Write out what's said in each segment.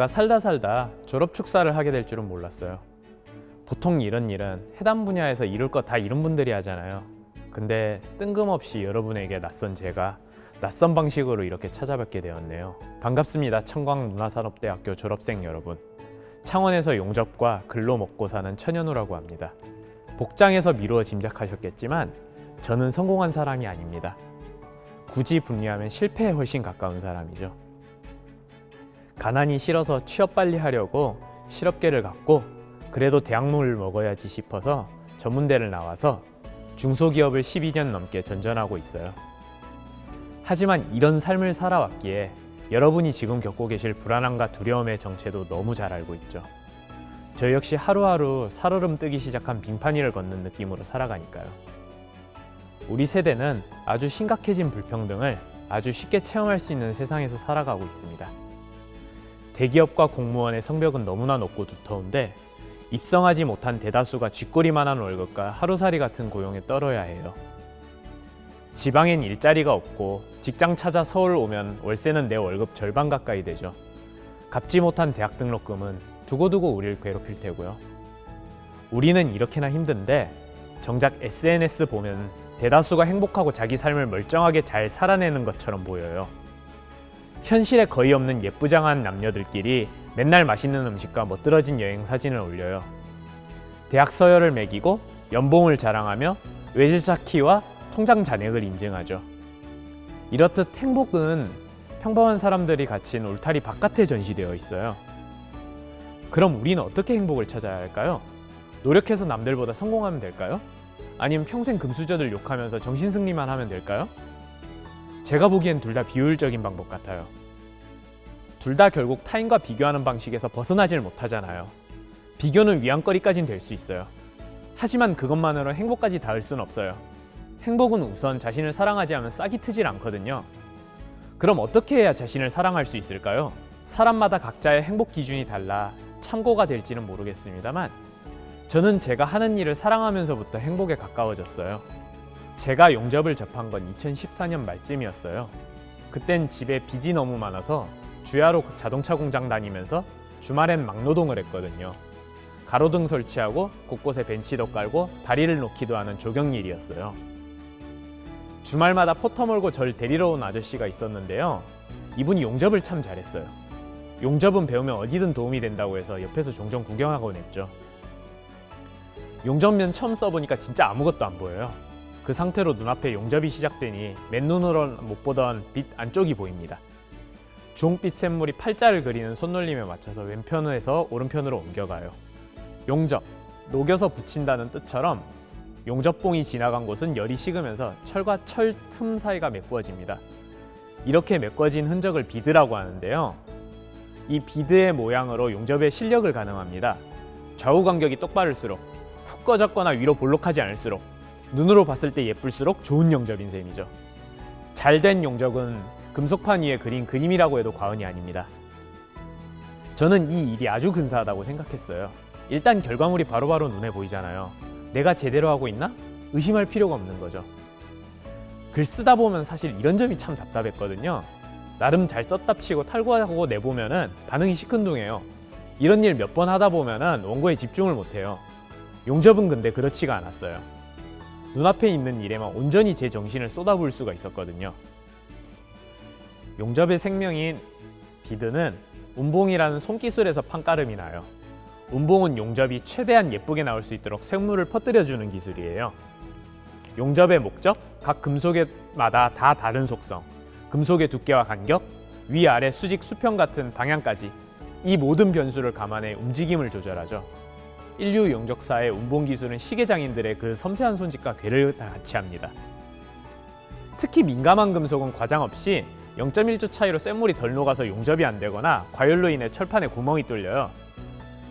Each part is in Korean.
제가 살다 졸업 축사를 하게 될 줄은 몰랐어요. 보통 이런 일은 해당 분야에서 이룰 거 다 이룬 분들이 하잖아요. 근데 뜬금없이 여러분에게 낯선 제가 낯선 방식으로 이렇게 찾아뵙게 되었네요. 반갑습니다. 청광문화산업대학교 졸업생 여러분. 창원에서 용접과 글로 먹고 사는 천현우라고 합니다. 복장에서 미루어 짐작하셨겠지만 저는 성공한 사람이 아닙니다. 굳이 분류하면 실패에 훨씬 가까운 사람이죠. 가난이 싫어서 취업 빨리 하려고 실업계를 갔고 그래도 대학물을 먹어야지 싶어서 전문대를 나와서 중소기업을 12년 넘게 전전하고 있어요. 하지만 이런 삶을 살아왔기에 여러분이 지금 겪고 계실 불안함과 두려움의 정체도 너무 잘 알고 있죠. 저 역시 하루하루 살얼음 뜨기 시작한 빙판 위를 걷는 느낌으로 살아가니까요. 우리 세대는 아주 심각해진 불평등을 아주 쉽게 체험할 수 있는 세상에서 살아가고 있습니다. 대기업과 공무원의 성벽은 너무나 높고 두터운데 입성하지 못한 대다수가 쥐꼬리만한 월급과 하루살이 같은 고용에 떨어야 해요. 지방엔 일자리가 없고 직장 찾아 서울 오면 월세는 내 월급 절반 가까이 되죠. 갚지 못한 대학 등록금은 두고두고 우릴 괴롭힐 테고요. 우리는 이렇게나 힘든데 정작 SNS 보면 대다수가 행복하고 자기 삶을 멀쩡하게 잘 살아내는 것처럼 보여요. 현실에 거의 없는 예쁘장한 남녀들끼리 맨날 맛있는 음식과 멋들어진 여행 사진을 올려요. 대학 서열을 매기고 연봉을 자랑하며 외제차 키와 통장 잔액을 인증하죠. 이렇듯 행복은 평범한 사람들이 갇힌 울타리 바깥에 전시되어 있어요. 그럼 우리는 어떻게 행복을 찾아야 할까요? 노력해서 남들보다 성공하면 될까요? 아니면 평생 금수저들 욕하면서 정신승리만 하면 될까요? 제가 보기엔 둘 다 비효율적인 방법 같아요. 둘 다 결국 타인과 비교하는 방식에서 벗어나질 못하잖아요. 비교는 위안거리까진 될 수 있어요. 하지만 그것만으로 행복까지 닿을 순 없어요. 행복은 우선 자신을 사랑하지 않으면 싹이 트질 않거든요. 그럼 어떻게 해야 자신을 사랑할 수 있을까요? 사람마다 각자의 행복 기준이 달라 참고가 될지는 모르겠습니다만 저는 제가 하는 일을 사랑하면서부터 행복에 가까워졌어요. 제가 용접을 접한 건 2014년 말쯤이었어요. 그땐 집에 빚이 너무 많아서 주야로 자동차 공장 다니면서 주말엔 막노동을 했거든요. 가로등 설치하고 곳곳에 벤치도 깔고 다리를 놓기도 하는 조경일이었어요. 주말마다 포터 몰고 절 데리러 온 아저씨가 있었는데요. 이분이 용접을 참 잘했어요. 용접은 배우면 어디든 도움이 된다고 해서 옆에서 종종 구경하곤 했죠. 용접면 처음 써보니까 진짜 아무것도 안 보여요. 그 상태로 눈앞에 용접이 시작되니 맨눈으로는 못 보던 빛 안쪽이 보입니다. 주홍빛 샘물이 팔자를 그리는 손놀림에 맞춰서 왼편에서 오른편으로 옮겨가요. 용접, 녹여서 붙인다는 뜻처럼 용접봉이 지나간 곳은 열이 식으면서 철과 철 틈 사이가 메꾸어집니다. 이렇게 메꿔진 흔적을 비드라고 하는데요. 이 비드의 모양으로 용접의 실력을 가늠합니다. 좌우 간격이 똑바를수록 푹 꺼졌거나 위로 볼록하지 않을수록 눈으로 봤을 때 예쁠수록 좋은 용접인 셈이죠. 잘된 용접은 금속판 위에 그린 그림이라고 해도 과언이 아닙니다. 저는 이 일이 아주 근사하다고 생각했어요. 일단 결과물이 바로바로 눈에 보이잖아요. 내가 제대로 하고 있나? 의심할 필요가 없는 거죠. 글 쓰다 보면 사실 이런 점이 참 답답했거든요. 나름 잘 썼답시고 탈구하고 내보면은 반응이 시큰둥해요. 이런 일 몇 번 하다 보면은 원고에 집중을 못해요. 용접은 근데 그렇지가 않았어요. 눈앞에 있는 일에만 온전히 제 정신을 쏟아부을 수가 있었거든요. 용접의 생명인 비드는 운봉이라는 손기술에서 판가름이 나요. 운봉은 용접이 최대한 예쁘게 나올 수 있도록 샘물을 퍼뜨려주는 기술이에요. 용접의 목적, 각 금속마다 다 다른 속성, 금속의 두께와 간격, 위아래 수직 수평 같은 방향까지 이 모든 변수를 감안해 움직임을 조절하죠. 인류 용접사의 운봉 기술은 시계장인들의 그 섬세한 손짓과 궤를 다 같이 합니다. 특히 민감한 금속은 과장 없이 0.1초 차이로 쇳물이 덜 녹아서 용접이 안 되거나 과열로 인해 철판에 구멍이 뚫려요.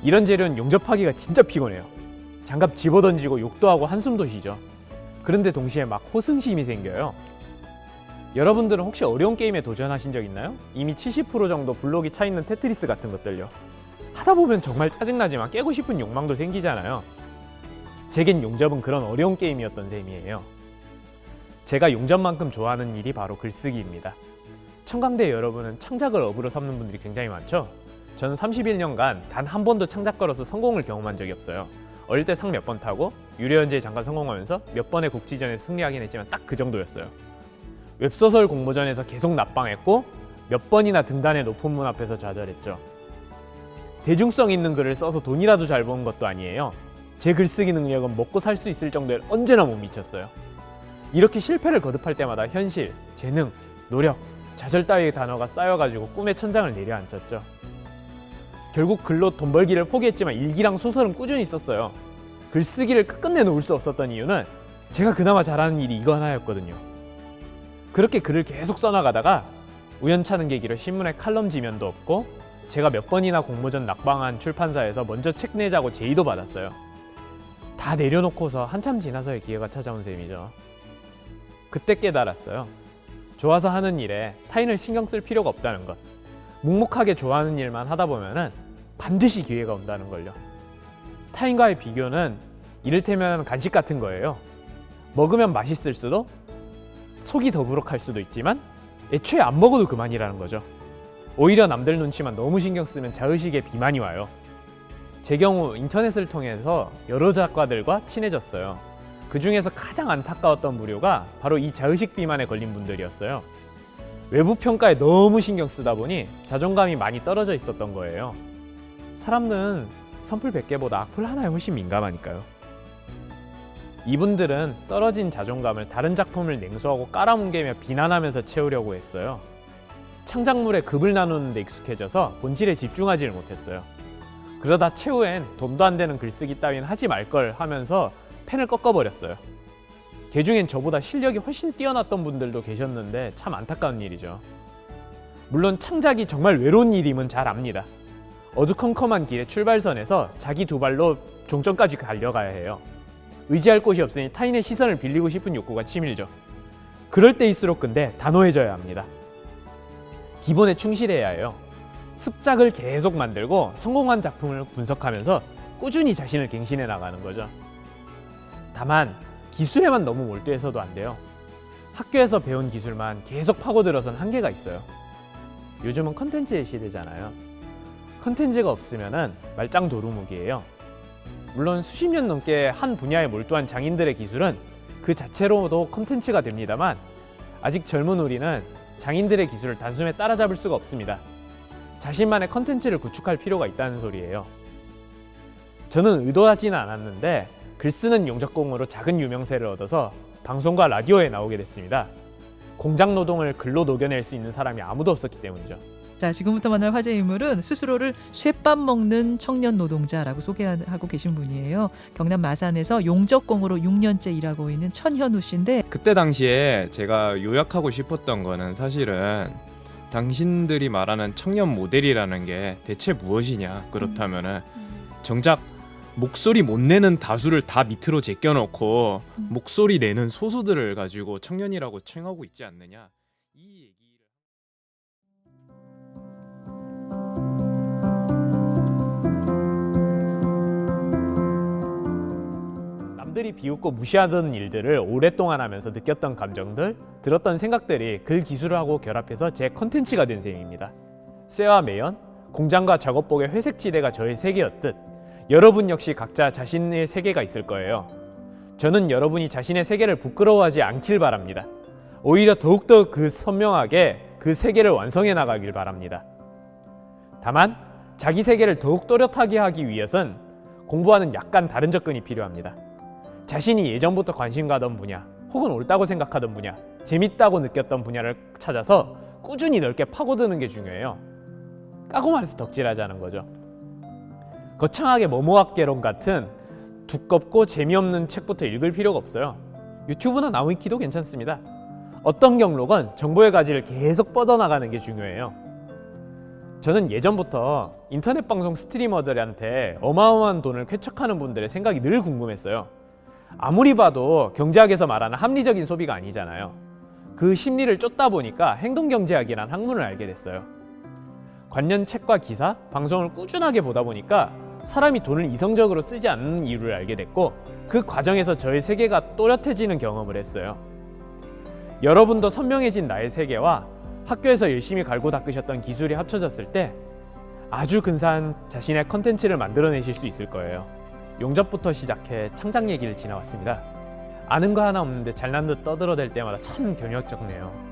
이런 재료는 용접하기가 진짜 피곤해요. 장갑 집어던지고 욕도 하고 한숨도 쉬죠. 그런데 동시에 막 호승심이 생겨요. 여러분들은 혹시 어려운 게임에 도전하신 적 있나요? 이미 70% 정도 블록이 차 있는 테트리스 같은 것들요. 하다 보면 정말 짜증나지만 깨고 싶은 욕망도 생기잖아요. 제겐 용접은 그런 어려운 게임이었던 셈이에요. 제가 용접만큼 좋아하는 일이 바로 글쓰기입니다. 청강대 여러분은 창작을 업으로 삼는 분들이 굉장히 많죠? 전 31년간 단 한 번도 창작가로서 성공을 경험한 적이 없어요. 어릴 때 상 몇 번 타고 유료연재에 잠깐 성공하면서 몇 번의 국지전에서 승리하긴 했지만 딱 그 정도였어요. 웹소설 공모전에서 계속 납방했고 몇 번이나 등단의 높은 문 앞에서 좌절했죠. 대중성 있는 글을 써서 돈이라도 잘 버는 것도 아니에요. 제 글쓰기 능력은 먹고 살 수 있을 정도에 언제나 못 미쳤어요. 이렇게 실패를 거듭할 때마다 현실, 재능, 노력, 좌절 따위의 단어가 쌓여가지고 꿈의 천장을 내려앉혔죠. 결국 글로 돈 벌기를 포기했지만 일기랑 소설은 꾸준히 썼어요. 글쓰기를 끝끝내 놓을 수 없었던 이유는 제가 그나마 잘하는 일이 이거 하나였거든요. 그렇게 글을 계속 써나가다가 우연찮은 계기로 신문에 칼럼 지면도 없고 제가 몇 번이나 공모전 낙방한 출판사에서 먼저 책 내자고 제의도 받았어요. 다 내려놓고서 한참 지나서의 기회가 찾아온 셈이죠. 그때 깨달았어요. 좋아서 하는 일에 타인을 신경 쓸 필요가 없다는 것. 묵묵하게 좋아하는 일만 하다 보면은 반드시 기회가 온다는 걸요. 타인과의 비교는 이를테면 간식 같은 거예요. 먹으면 맛있을 수도 속이 더부룩할 수도 있지만 애초에 안 먹어도 그만이라는 거죠. 오히려 남들 눈치만 너무 신경 쓰면 자의식에 비만이 와요. 제 경우 인터넷을 통해서 여러 작가들과 친해졌어요. 그 중에서 가장 안타까웠던 부류가 바로 이 자의식 비만에 걸린 분들이었어요. 외부 평가에 너무 신경 쓰다 보니 자존감이 많이 떨어져 있었던 거예요. 사람은 선풀 100개보다 악플 하나에 훨씬 민감하니까요. 이분들은 떨어진 자존감을 다른 작품을 냉소하고 깔아뭉개며 비난하면서 채우려고 했어요. 창작물의 급을 나누는 데 익숙해져서 본질에 집중하지를 못했어요. 그러다 최후엔 돈도 안 되는 글쓰기 따윈 하지 말걸 하면서 펜을 꺾어버렸어요. 개 중엔 저보다 실력이 훨씬 뛰어났던 분들도 계셨는데 참 안타까운 일이죠. 물론 창작이 정말 외로운 일임은 잘 압니다. 어두컴컴한 길의 출발선에서 자기 두 발로 종점까지 달려가야 해요. 의지할 곳이 없으니 타인의 시선을 빌리고 싶은 욕구가 치밀죠. 그럴 때일수록 근데 단호해져야 합니다. 기본에 충실해야 해요. 습작을 계속 만들고 성공한 작품을 분석하면서 꾸준히 자신을 갱신해 나가는 거죠. 다만 기술에만 너무 몰두해서도 안 돼요. 학교에서 배운 기술만 계속 파고들어선 한계가 있어요. 요즘은 컨텐츠의 시대잖아요. 컨텐츠가 없으면은 말짱 도루묵이에요. 물론 수십 년 넘게 한 분야에 몰두한 장인들의 기술은 그 자체로도 컨텐츠가 됩니다만 아직 젊은 우리는 장인들의 기술을 단숨에 따라잡을 수가 없습니다. 자신만의 컨텐츠를 구축할 필요가 있다는 소리예요. 저는 의도하지는 않았는데 글 쓰는 용접공으로 작은 유명세를 얻어서 방송과 라디오에 나오게 됐습니다. 공장 노동을 글로 녹여낼 수 있는 사람이 아무도 없었기 때문이죠. 자, 지금부터 만날 화제 인물은 스스로를 쇠밥 먹는 청년 노동자라고 소개하고 계신 분이에요. 경남 마산에서 용접공으로 6년째 일하고 있는 천현우 씨인데, 그때 당시에 제가 요약하고 싶었던 거는 사실은 당신들이 말하는 청년 모델이라는 게 대체 무엇이냐. 그렇다면은 정작 목소리 못 내는 다수를 다 밑으로 제껴놓고 목소리 내는 소수들을 가지고 청년이라고 칭하고 있지 않느냐. 이 얘기를 남들이 비웃고 무시하던 일들을 오랫동안 하면서 느꼈던 감정들, 들었던 생각들이 글 기술하고 결합해서 제 컨텐츠가 된 셈입니다. 쇠와 매연, 공장과 작업복의 회색 지대가 저의 세계였듯 여러분 역시 각자 자신의 세계가 있을 거예요. 저는 여러분이 자신의 세계를 부끄러워하지 않길 바랍니다. 오히려 더욱더 선명하게 그 세계를 완성해 나가길 바랍니다. 다만 자기 세계를 더욱 또렷하게 하기 위해선 공부와는 약간 다른 접근이 필요합니다. 자신이 예전부터 관심 가던 분야, 혹은 옳다고 생각하던 분야, 재밌다고 느꼈던 분야를 찾아서 꾸준히 넓게 파고드는 게 중요해요. 까고 말해서 덕질하자는 거죠. 거창하게 모모학개론 같은 두껍고 재미없는 책부터 읽을 필요가 없어요. 유튜브나 나무위키도 괜찮습니다. 어떤 경로건 정보의 가지를 계속 뻗어나가는 게 중요해요. 저는 예전부터 인터넷 방송 스트리머들한테 어마어마한 돈을 쾌척하는 분들의 생각이 늘 궁금했어요. 아무리 봐도 경제학에서 말하는 합리적인 소비가 아니잖아요. 그 심리를 쫓다 보니까 행동경제학이란 학문을 알게 됐어요. 관련 책과 기사, 방송을 꾸준하게 보다 보니까 사람이 돈을 이성적으로 쓰지 않는 이유를 알게 됐고 그 과정에서 저의 세계가 또렷해지는 경험을 했어요. 여러분도 선명해진 나의 세계와 학교에서 열심히 갈고 닦으셨던 기술이 합쳐졌을 때 아주 근사한 자신의 컨텐츠를 만들어내실 수 있을 거예요. 용접부터 시작해 창작 얘기를 지나왔습니다. 아는 거 하나 없는데 잘난 듯 떠들어댈 때마다 참 견역적네요.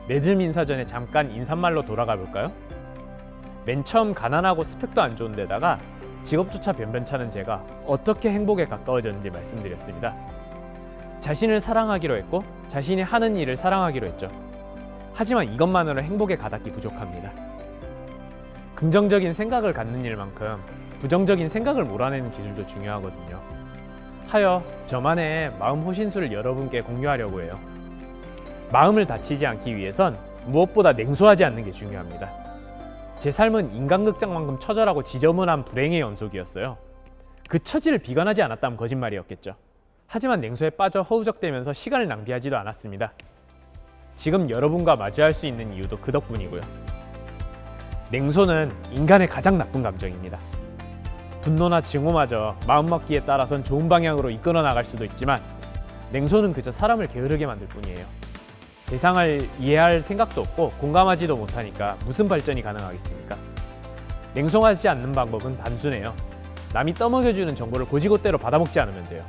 매즐 민사 전에 잠깐 인사말로 돌아가 볼까요? 맨 처음 가난하고 스펙도 안 좋은 데다가 직업조차 변변찮은 제가 어떻게 행복에 가까워졌는지 말씀드렸습니다. 자신을 사랑하기로 했고 자신이 하는 일을 사랑하기로 했죠. 하지만 이것만으로 행복에 가닿기 부족합니다. 긍정적인 생각을 갖는 일만큼 부정적인 생각을 몰아내는 기술도 중요하거든요. 하여 저만의 마음 호신술을 여러분께 공유하려고 해요. 마음을 다치지 않기 위해선 무엇보다 냉소하지 않는 게 중요합니다. 제 삶은 인간극장만큼 처절하고 지저분한 불행의 연속이었어요. 그 처지를 비관하지 않았다면 거짓말이었겠죠. 하지만 냉소에 빠져 허우적대면서 시간을 낭비하지도 않았습니다. 지금 여러분과 마주할 수 있는 이유도 그 덕분이고요. 냉소는 인간의 가장 나쁜 감정입니다. 분노나 증오마저 마음먹기에 따라선 좋은 방향으로 이끌어 나갈 수도 있지만 냉소는 그저 사람을 게으르게 만들 뿐이에요. 세상을 이해할 생각도 없고 공감하지도 못하니까 무슨 발전이 가능하겠습니까? 냉소하지 않는 방법은 단순해요. 남이 떠먹여주는 정보를 고지고대로 받아먹지 않으면 돼요.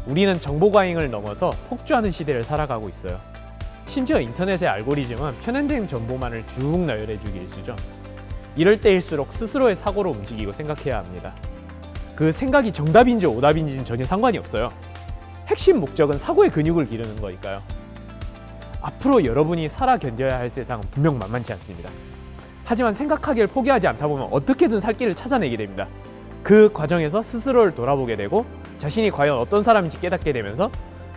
우리는 정보 과잉을 넘어서 폭주하는 시대를 살아가고 있어요. 심지어 인터넷의 알고리즘은 편향된 정보만을 쭉 나열해주기 일쑤죠. 이럴 때일수록 스스로의 사고로 움직이고 생각해야 합니다. 그 생각이 정답인지 오답인지는 전혀 상관이 없어요. 핵심 목적은 사고의 근육을 기르는 거니까요. 앞으로 여러분이 살아 견뎌야 할 세상은 분명 만만치 않습니다. 하지만 생각하기를 포기하지 않다 보면 어떻게든 살 길을 찾아내게 됩니다. 그 과정에서 스스로를 돌아보게 되고 자신이 과연 어떤 사람인지 깨닫게 되면서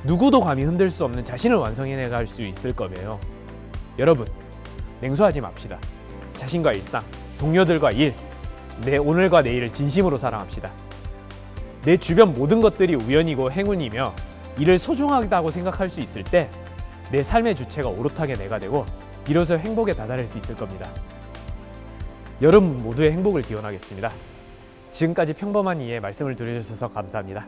누구도 감히 흔들 수 없는 자신을 완성해내갈 수 있을 거예요. 여러분, 냉소하지 맙시다. 자신과 일상, 동료들과 일, 내 오늘과 내일을 진심으로 사랑합시다. 내 주변 모든 것들이 우연이고 행운이며 이를 소중하다고 생각할 수 있을 때 내 삶의 주체가 오롯하게 내가 되고 이로써 행복에 다다를 수 있을 겁니다. 여러분 모두의 행복을 기원하겠습니다. 지금까지 평범한 이의 말씀을 들어주셔서 감사합니다.